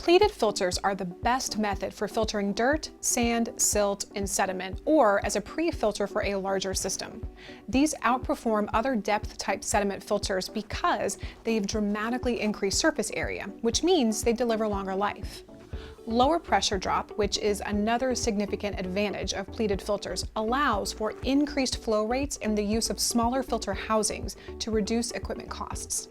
Pleated filters are the best method for filtering dirt, sand, silt, and sediment, or as a pre-filter for a larger system. These outperform other depth-type sediment filters because they've dramatically increased surface area, which means they deliver longer life. Lower pressure drop, which is another significant advantage of pleated filters, allows for increased flow rates and the use of smaller filter housings to reduce equipment costs.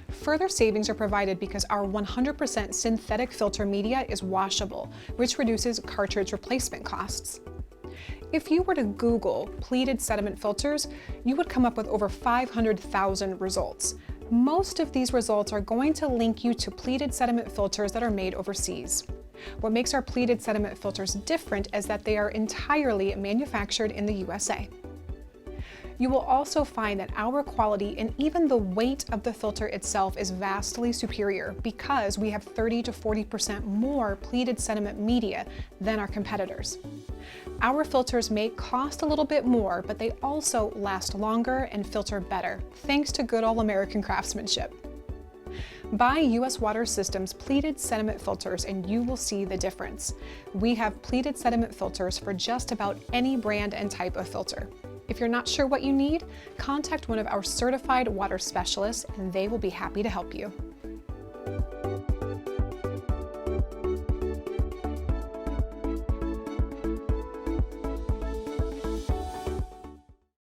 Further savings are provided because our 100% synthetic filter media is washable, which reduces cartridge replacement costs. If you were to Google pleated sediment filters, you would come up with over 500,000 results. Most of these results are going to link you to pleated sediment filters that are made overseas. What makes our pleated sediment filters different is that they are entirely manufactured in the USA. You will also find that our quality and even the weight of the filter itself is vastly superior because we have 30 to 40% more pleated sediment media than our competitors. Our filters may cost a little bit more, but they also last longer and filter better, thanks to good old American craftsmanship. Buy U.S. Water Systems pleated sediment filters and you will see the difference. We have pleated sediment filters for just about any brand and type of filter. If you're not sure what you need, contact one of our certified water specialists and they will be happy to help you.